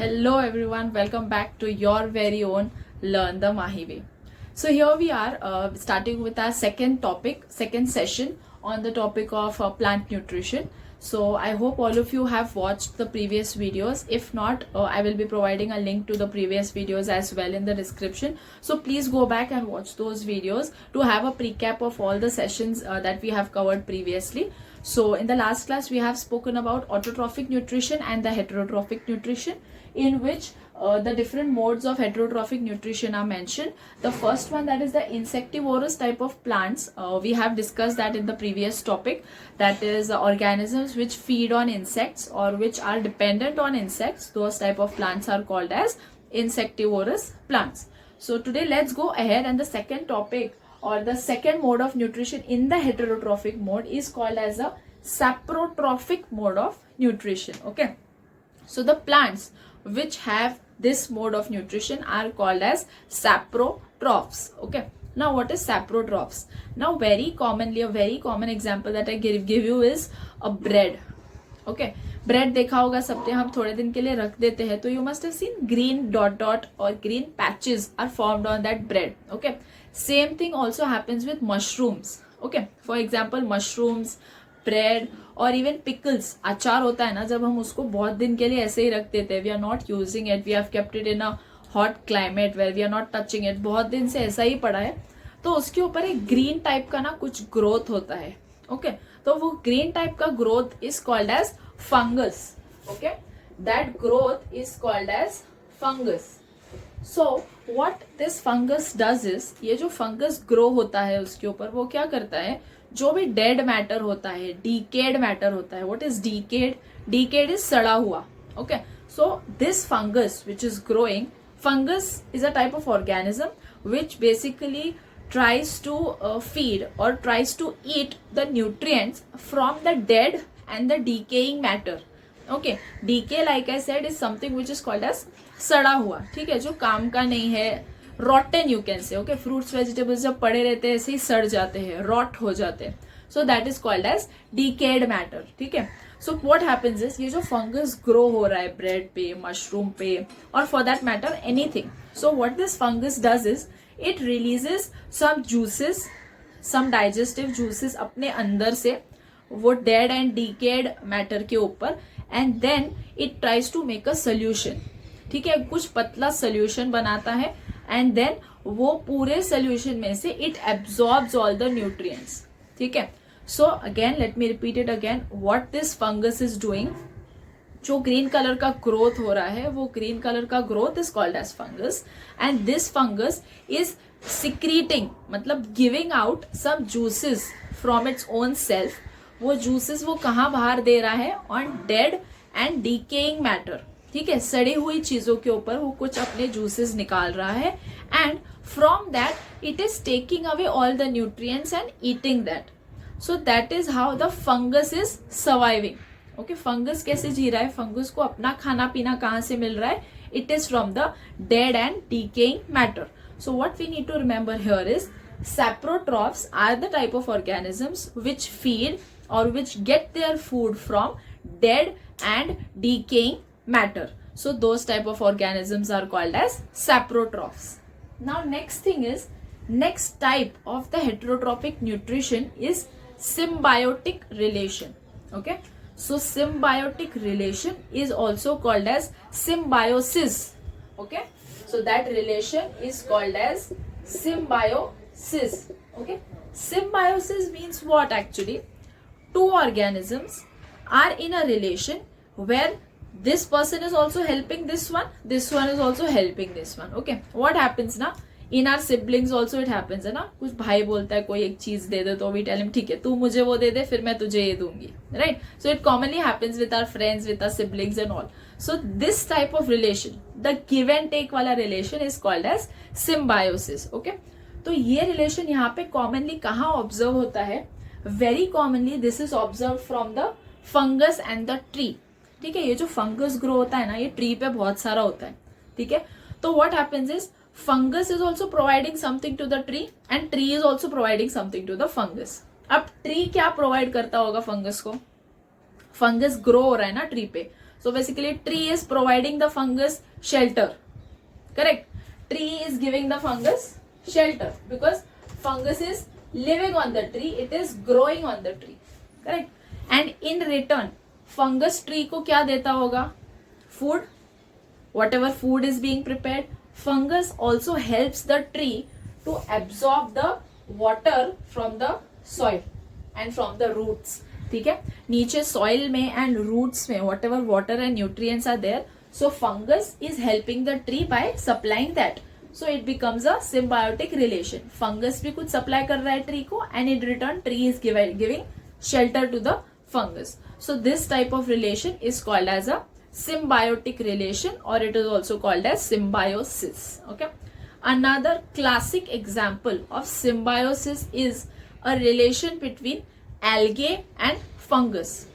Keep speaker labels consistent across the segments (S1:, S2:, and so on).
S1: Hello everyone, welcome back to your very own Learn the Mahi Way. So here we are starting with our second topic, second session on the topic of plant nutrition. So I hope all of you have watched the previous videos. If not, I will be providing a link to the previous videos as well in the description. So please go back and watch those videos to have a recap of all the sessions that we have covered previously. So in the last class, we have spoken about autotrophic nutrition and the heterotrophic nutrition, in which the different modes of heterotrophic nutrition are mentioned. The first one, that is the insectivorous type of plants. We have discussed that in the previous topic. That is organisms which feed on insects or which are dependent on insects. Those type of plants are called as insectivorous plants. So today let's go ahead, and the second topic or the second mode of nutrition in the heterotrophic mode is called as a saprotrophic mode of nutrition. Okay, so the plants which have this mode of nutrition are called as saprotrophs. Okay, now what is saprotrophs? Now very commonly, a very common example that I give you is a bread. Okay, bread देखा होगा सबने, हम थोड़े दिन के लिए रख देते हैं तो you must have seen green dot dot और green patches are formed on that bread. Okay, same thing also happens with mushrooms. Okay, for example mushrooms, bread और इवन पिकल्स. अचार होता है ना, जब हम उसको बहुत दिन के लिए ऐसे ही रख देते हैं, we are not using it, we have kept it in a hot climate where we are not touching it, बहुत दिन से ऐसा ही पड़ा है, तो उसके ऊपर एक ग्रीन टाइप का ना कुछ ग्रोथ होता है. ओके, तो वो ग्रीन टाइप का growth is called as fungus. Okay, that growth is called as fungus. So what this fungus does is, ये जो fungus grow होता है उसके ऊपर वो क्या करता है, जो भी dead matter होता है, decayed matter होता है. What is decayed? Decayed is सड़ा हुआ. Okay, so this fungus which is growing, fungus is a type of organism which basically tries to feed or tries to eat the nutrients from the dead and the decaying matter. Okay, decay like I said is something which is called as सड़ा हुआ. ठीक है, जो काम का नहीं है, rotten you can say. Okay, fruits vegetables जब पड़े रहते हैं ऐसे ही सड़ जाते हैं, rot हो जाते हैं, so that is called as decayed matter. ठीक है, so what happens is, ये जो fungus grow हो रहा है bread पे, mushroom पे, और for that matter anything. So what this fungus does is, it releases some juices, some digestive juices अपने अंदर से वो डेड एंड डीकेड मैटर के ऊपर, and then it tries to make a solution. ठीक है, कुछ पतला सोल्यूशन बनाता है, एंड देन वो पूरे सोल्यूशन में से it absorbs all the nutrients. ठीक है, so again let me repeat it again, what this fungus is doing, जो ग्रीन कलर का ग्रोथ हो रहा है, वो ग्रीन कलर का growth is called as fungus, and this fungus is secreting, मतलब giving out some juices from its own self. वो juices वो कहाँ बाहर दे रहा है, on dead and decaying matter. ठीक है, सड़ी हुई चीजों के ऊपर वो कुछ अपने जूसेस निकाल रहा है, and from that it is taking away all the nutrients and eating that. So that is how the fungus is surviving. Okay, fungus कैसे जी रहा है, फंगस को अपना खाना पीना कहाँ से मिल रहा है, it is from the dead and decaying matter. So what we need to remember here is, saprotrophs are the type of organisms which feed or which get their food from dead and decaying matter. So those type of organisms are called as saprotrophs. Now next thing is, next type of the heterotrophic nutrition is symbiotic relation. Okay, so symbiotic relation is also called as symbiosis. Okay, so that relation is called as symbiosis. Okay, symbiosis means what actually? Two organisms are in a relation where this person is also helping this one is also helping this one. Okay, what happens na, in our siblings also it happens है ना, कुछ भाई बोलता है कोई एक चीज दे दे तो we tell him ठीक है तू मुझे वो दे दे फिर मैं तुझे ये दूंगी. Right, so it commonly happens with our friends, with our siblings and all. So this type of relation, the give and take वाला relation is called as symbiosis. Okay, तो ये relation यहाँ पे commonly कहाँ observe होता है, very commonly this is observed from the fungus and the tree. ठीक है, ये जो fungus grow होता है ना, ये tree पे बहुत सारा होता है. ठीक है, तो what happens is, fungus is also providing something to the tree and tree is also providing something to the fungus. अब tree क्या provide करता होगा fungus को, fungus grow हो रहा है ना tree पे, So basically tree is providing the fungus shelter. Correct? Tree is giving the fungus shelter because fungus is living on the tree, it is growing on the tree. Correct? And in return, fungus tree को क्या देता होगा? Food. Whatever food is being prepared, fungus also helps the tree to absorb the water from the soil and from the roots. ठीक है, नीचे soil में and roots में whatever water and nutrients are there, so fungus is helping the tree by supplying that. So it becomes a symbiotic relation. Fungus भी कुछ supply कर रहा है tree को and in return tree is giving shelter to the fungus. So this type of relation is called as a symbiotic relation, or it is also called as symbiosis. Okay. Another classic example of symbiosis is a relation between algae and fungus.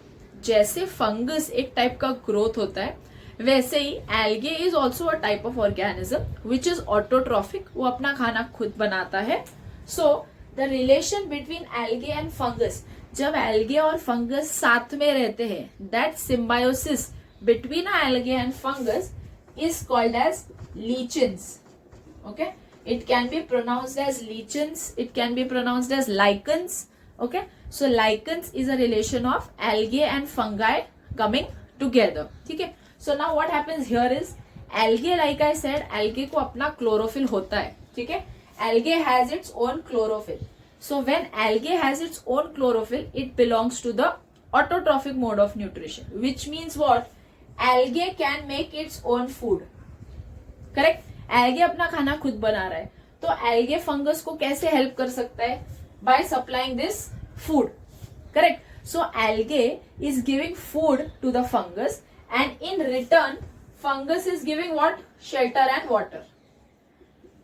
S1: जैसे fungus एक type का growth होता है, वैसे ही algae is also a type of organism which is autotrophic. वो अपना खाना खुद बनाता है. So the relation between algae and fungus, जब algae और fungus साथ में रहते हैं, that symbiosis between algae and fungus is called as lichens. Okay, it can be pronounced as lichens, it can be pronounced as lichens. Okay, so lichens is a relation of algae and fungi coming together. Okay, so now what happens here is algae, like I said, algae को अपना chlorophyll होता है. ठीक है, algae has its own chlorophyll. So when algae has its own chlorophyll, it belongs to the autotrophic mode of nutrition, which means what? Algae can make its own food. Correct? Algae अपना खाना खुद बना रहा है, तो algae fungus को कैसे help कर सकता है? By supplying this food. Correct? So algae is giving food to the fungus, and in return fungus is giving what? Shelter and water.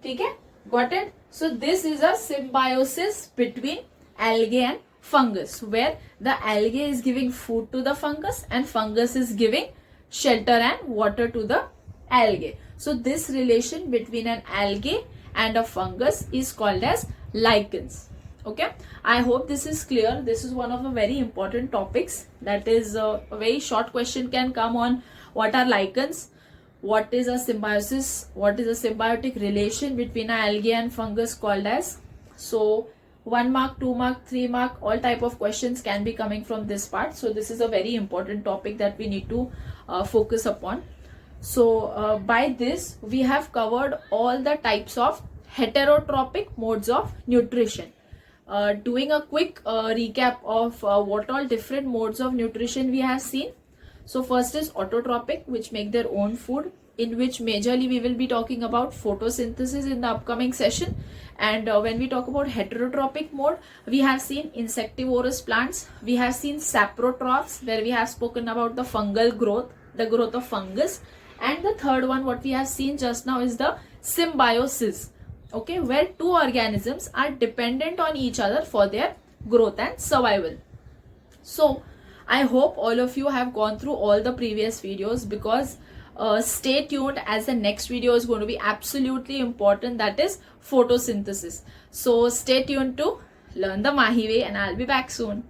S1: ठीक है? Got it? So this is a symbiosis between algae and fungus, where the algae is giving food to the fungus and fungus is giving shelter and water to the algae. So this relation between an algae and a fungus is called as lichens. Okay, I hope this is clear. This is one of the very important topics. That is a very short question can come on what are lichens, what is a symbiosis, what is a symbiotic relation between an algae and fungus called as. So 1 mark, 2 mark, 3 mark, all type of questions can be coming from this part. So this is a very important topic that we need to focus upon. So by this we have covered all the types of heterotrophic modes of nutrition. Doing a quick recap of what all different modes of nutrition we have seen. So first is autotrophic, which make their own food, in which majorly we will be talking about photosynthesis in the upcoming session. And when we talk about heterotrophic mode, we have seen insectivorous plants, we have seen saprotrophs, where we have spoken about the fungal growth, the growth of fungus, and the third one what we have seen just now is the symbiosis. Okay, where two organisms are dependent on each other for their growth and survival. So I hope all of you have gone through all the previous videos, because stay tuned, as the next video is going to be absolutely important, that is photosynthesis. So stay tuned to Learn the Mahi Way, and I'll be back soon.